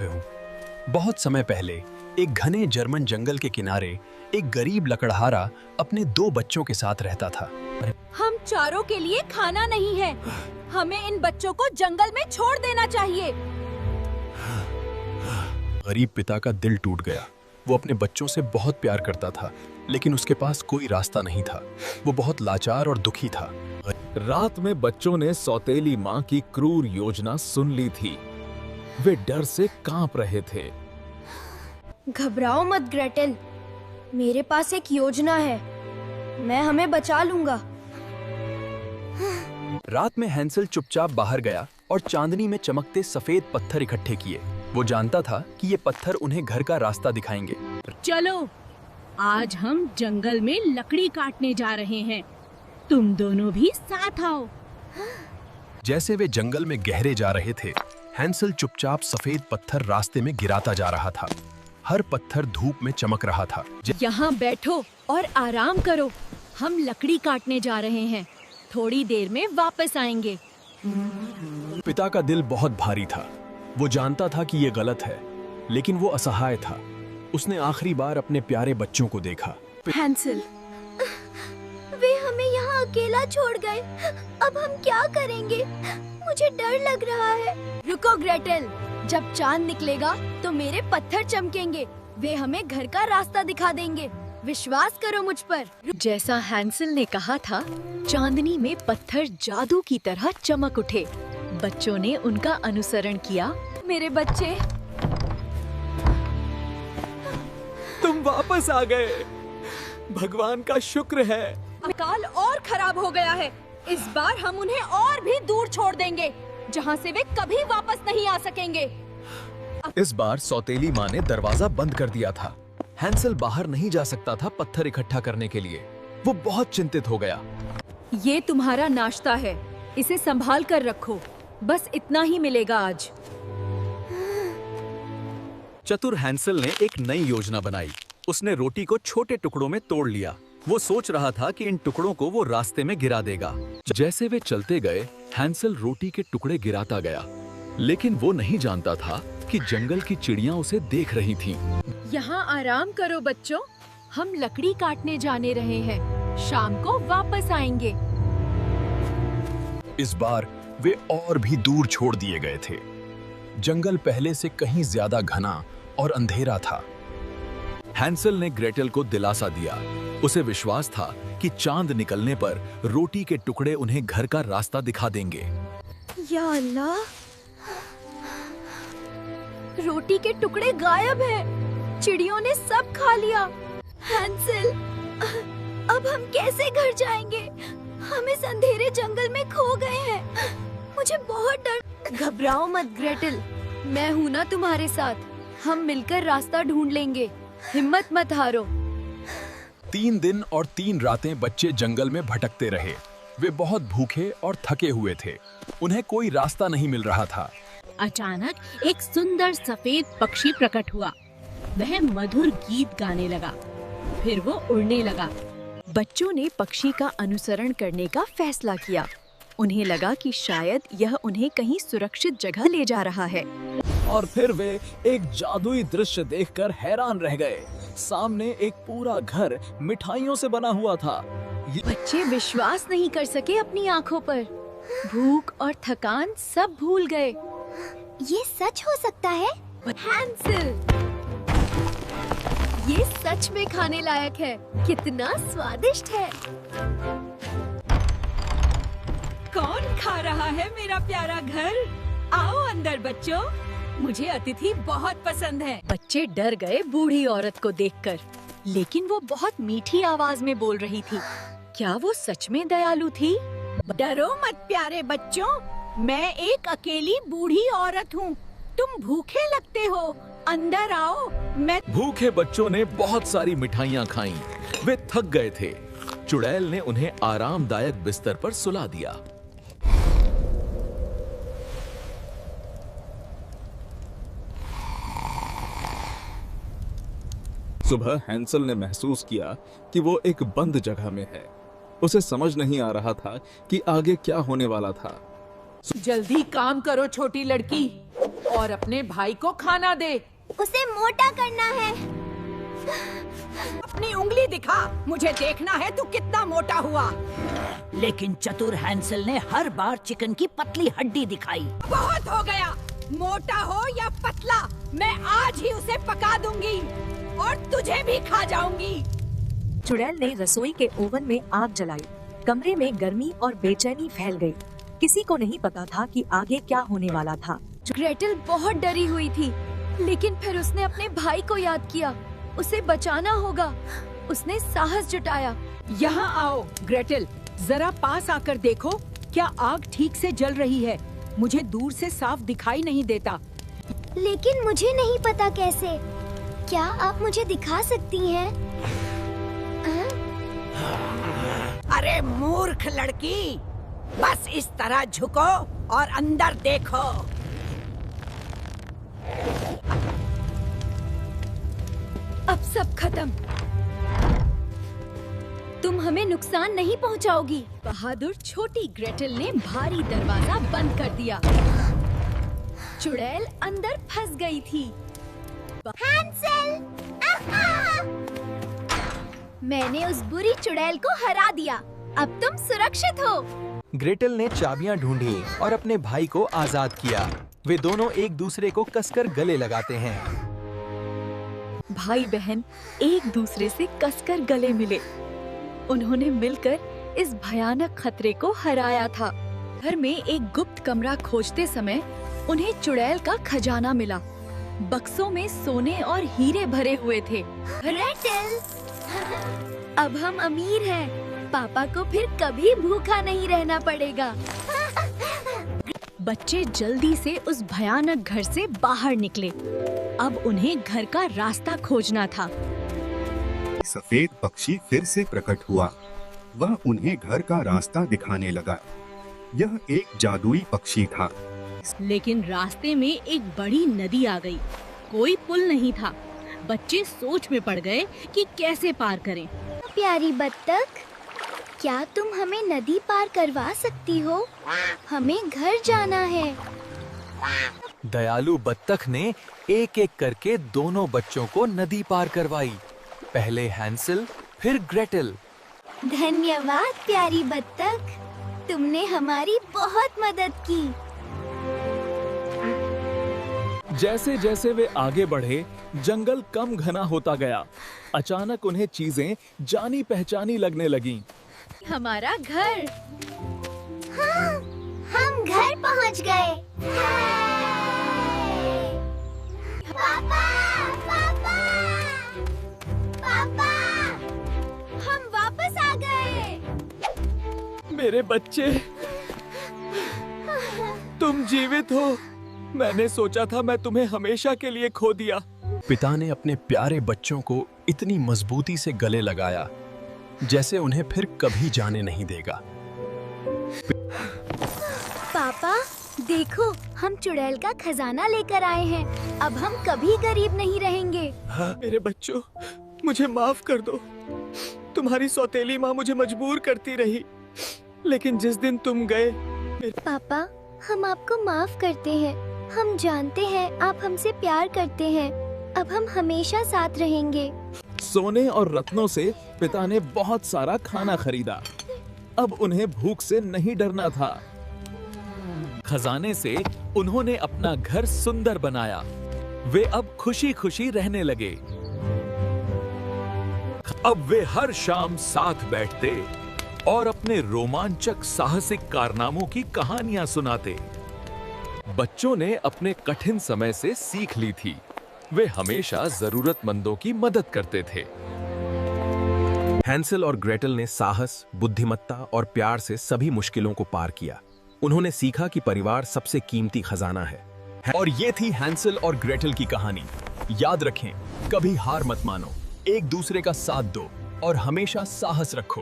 पे हूँ। बहुत समय पहले एक घने जर्मन जंगल के किनारे एक गरीब लकड़हारा अपने 2 बच्चों के साथ रहता था। हम चारों के लिए खाना नहीं है। हमें इन बच्चों को जंगल में छोड़ देना चाहिए। गरीब पिता का दिल टूट गया। वो अपने बच्चों से बहुत प्यार करता था, लेकिन उसके पास कोई रास्ता नहीं था। वो बहुत लाचार और दुखी था। रात में बच्चों ने सौतेली माँ की क्रूर योजना सुन ली थी। वे डर से कांप रहे थे। घबराओ मत ग्रेटेल, मेरे पास एक योजना है। मैं हमें बचा लूंगा। रात में हैंसल चुपचाप बाहर गया और चांदनी में चमकते सफेद पत्थर इकट्ठे किए। वो जानता था कि ये पत्थर उन्हें घर का रास्ता दिखाएंगे। चलो, आज हम जंगल में लकड़ी काटने जा रहे हैं। तुम दोनों भी साथ आओ। जैसे वे जंगल में गहरे जा रहे थे, हैंसल चुपचाप सफेद पत्थर रास्ते में गिराता जा रहा था। हर पत्थर धूप में चमक रहा था। यहाँ बैठो और आराम करो। हम लकड़ी काटने जा रहे हैं। थोड़ी देर में वापस आएंगे। पिता का दिल बहुत भारी था। वो जानता था कि ये गलत है, लेकिन वो असहाय था। उसने आखिरी बार अपने प्यारे बच्चों को देखा। हैंसल, वे हमें यहाँ अकेला छोड़ गए। अब हम क्या करेंगे? मुझे डर लग रहा है। रुको ग्रेटेल, जब चांद निकलेगा तो मेरे पत्थर चमकेंगे। वे हमें घर का रास्ता दिखा देंगे। विश्वास करो मुझ पर। जैसा हैंसल ने कहा था, चांदनी में पत्थर जादू की तरह चमक उठे। बच्चों ने उनका अनुसरण किया। मेरे बच्चे, तुम वापस आ गए। भगवान का शुक्र है। काल और खराब हो गया है। इस बार हम उन्हें और भी दूर छोड़ देंगे, जहाँ से वे कभी वापस नहीं आ सकेंगे। इस बार सौतेली माँ ने दरवाजा बंद कर दिया था। हैंसल बाहर नहीं जा सकता था पत्थर इकट्ठा करने के लिए। वो बहुत चिंतित हो गया। ये तुम्हारा नाश्ता है, इसे संभाल कर रखो। बस इतना ही मिलेगा आज। चतुर हैंसल ने एक नई योजना बनाई। उसने रोटी को छोटे टुकड़ों में तोड़ लिया। वो सोच रहा था कि इन टुकड़ों को वो रास्ते में गिरा देगा। जैसे वे चलते गए, हैंसल रोटी के टुकड़े गिराता गया, लेकिन वो नहीं जानता था कि जंगल की चिड़ियां उसे देख रही थीं। यहाँ आराम करो बच्चों, हम लकड़ी काटने जाने रहे हैं। शाम को वापस आएंगे। इस बार वे और भी दूर छोड़ दिए गए थे। जंगल पहले से कहीं ज्यादा घना और अंधेरा था। हैंसल ने ग्रेटेल को दिलासा दिया। उसे विश्वास था कि चांद निकलने पर रोटी के टुकड़े उन्हें घर का रास्ता दिखा देंगे। या अल्लाह, रोटी के टुकड़े गायब हैं। चिड़ियों ने सब खा लिया। हैंसल, अब हम कैसे घर जाएंगे? हम इस अंधेरे जंगल में खो गए हैं। मुझे बहुत डर। घबराओ मत ग्रेटेल, मैं हूँ ना तुम्हारे साथ। हम मिलकर रास्ता ढूंढ लेंगे। हिम्मत मत हारो। 3 दिन और 3 रातें बच्चे जंगल में भटकते रहे। वे बहुत भूखे और थके हुए थे। उन्हें कोई रास्ता नहीं मिल रहा था। अचानक एक सुंदर सफेद पक्षी प्रकट हुआ। वह मधुर गीत गाने लगा, फिर वो उड़ने लगा। बच्चों ने पक्षी का अनुसरण करने का फैसला किया। उन्हें लगा कि शायद यह उन्हें कहीं सुरक्षित जगह ले जा रहा है। और फिर वे एक जादुई दृश्य देखकर हैरान रह गए। सामने एक पूरा घर मिठाइयों से बना हुआ था। बच्चे विश्वास नहीं कर सके अपनी आँखों पर। भूख और थकान सब भूल गए। ये सच हो सकता है? हैंसल, ये सच में खाने लायक है। कितना स्वादिष्ट है। कौन खा रहा है मेरा प्यारा घर? आओ अंदर बच्चों, मुझे अतिथि बहुत पसंद है। बच्चे डर गए बूढ़ी औरत को देखकर, लेकिन वो बहुत मीठी आवाज में बोल रही थी। क्या वो सच में दयालु थी? डरो मत प्यारे बच्चों, मैं एक अकेली बूढ़ी औरत हूँ। तुम भूखे लगते हो, अंदर आओ। मैं भूखे बच्चों ने बहुत सारी मिठाइयाँ खाईं। वे थक गए थे। चुड़ैल ने उन्हें आरामदायक बिस्तर पर सुला दिया। सुबह हैंसल ने महसूस किया कि वो एक बंद जगह में है। उसे समझ नहीं आ रहा था कि आगे क्या होने वाला था। जल्दी काम करो छोटी लड़की, और अपने भाई को खाना दे। उसे मोटा करना है। अपनी उंगली दिखा, मुझे देखना है तू कितना मोटा हुआ। लेकिन चतुर हैंसल ने हर बार चिकन की पतली हड्डी दिखाई। बहुत हो गया, मोटा हो या पतला, मैं आज ही उसे पका दूंगी और तुझे भी खा जाऊंगी। चुड़ैल ने रसोई के ओवन में आग जलाई। कमरे में गर्मी और बेचैनी फैल गई। किसी को नहीं पता था कि आगे क्या होने वाला था। ग्रेटल बहुत डरी हुई थी, लेकिन फिर उसने अपने भाई को याद किया। उसे बचाना होगा। उसने साहस जुटाया। यहाँ आओ ग्रेटल, जरा पास आकर देखो, क्या आग ठीक से जल रही है? मुझे दूर से साफ दिखाई नहीं देता। लेकिन मुझे नहीं पता कैसे। क्या आप मुझे दिखा सकती हैं? अरे मूर्ख लड़की, बस इस तरह झुको और अंदर देखो। अब सब खत्म। तुम हमें नुकसान नहीं पहुंचाओगी। बहादुर छोटी ग्रेटल ने भारी दरवाजा बंद कर दिया। चुड़ैल अंदर फंस गई थी। हैंसल! मैंने उस बुरी चुड़ैल को हरा दिया। अब तुम सुरक्षित हो। ग्रेटल ने चाबियां ढूंढी और अपने भाई को आजाद किया। वे दोनों एक दूसरे को कसकर गले लगाते हैं। भाई बहन एक दूसरे से कसकर गले मिले। उन्होंने मिलकर इस भयानक खतरे को हराया था। घर में एक गुप्त कमरा खोजते समय उन्हें चुड़ैल का खजाना मिला। बक्सों में सोने और हीरे भरे हुए थे। ग्रेटल! अब हम अमीर हैं। पापा को फिर कभी भूखा नहीं रहना पड़ेगा। बच्चे जल्दी से उस भयानक घर से बाहर निकले। अब उन्हें घर का रास्ता खोजना था। सफेद पक्षी फिर से प्रकट हुआ। वह उन्हें घर का रास्ता दिखाने लगा। यह एक जादुई पक्षी था। लेकिन रास्ते में एक बड़ी नदी आ गई। कोई पुल नहीं था। बच्चे सोच में पड़ गए कि कैसे पार करें। प्यारी बत्तख, क्या तुम हमें नदी पार करवा सकती हो? हमें घर जाना है। दयालु बत्तख ने एक एक करके दोनों बच्चों को नदी पार करवाई। पहले हैंसल, फिर ग्रेटल। धन्यवाद प्यारी बत्तख, तुमने हमारी बहुत मदद की। जैसे जैसे वे आगे बढ़े, जंगल कम घना होता गया। अचानक उन्हें चीजें जानी पहचानी लगने लगीं। हमारा घर। हाँ, हम घर पहुंच गए। पापा, पापा, पापा, हम वापस आ गए। मेरे बच्चे, तुम जीवित हो। मैंने सोचा था मैं तुम्हें हमेशा के लिए खो दिया। पिता ने अपने प्यारे बच्चों को इतनी मजबूती से गले लगाया जैसे उन्हें फिर कभी जाने नहीं देगा। पापा, देखो, हम चुड़ैल का खजाना लेकर आए हैं। अब हम कभी गरीब नहीं रहेंगे। मेरे बच्चों, मुझे माफ कर दो। तुम्हारी सौतेली माँ मुझे मजबूर करती रही, लेकिन जिस दिन तुम गए। पापा, हम आपको माफ करते हैं। हम जानते हैं आप हमसे प्यार करते हैं। अब हम हमेशा साथ रहेंगे। सोने और रत्नों से पिता ने बहुत सारा खाना खरीदा। अब उन्हें भूख से नहीं डरना था। खजाने से उन्होंने अपना घर सुंदर बनाया। वे अब खुशी खुशी रहने लगे। अब वे हर शाम साथ बैठते और अपने रोमांचक साहसिक कारनामों की कहानियां सुनाते। बच्चों ने अपने कठिन समय से सीख ली थी। वे हमेशा जरूरतमंदों की मदद करते थे। हैंसल और ग्रेटल ने साहस, बुद्धिमत्ता और प्यार से सभी मुश्किलों को पार किया। उन्होंने सीखा कि परिवार सबसे कीमती खजाना है। और ये थी हैंसल और ग्रेटल की कहानी। याद रखें, कभी हार मत मानो, एक दूसरे का साथ दो और हमेशा साहस रखो।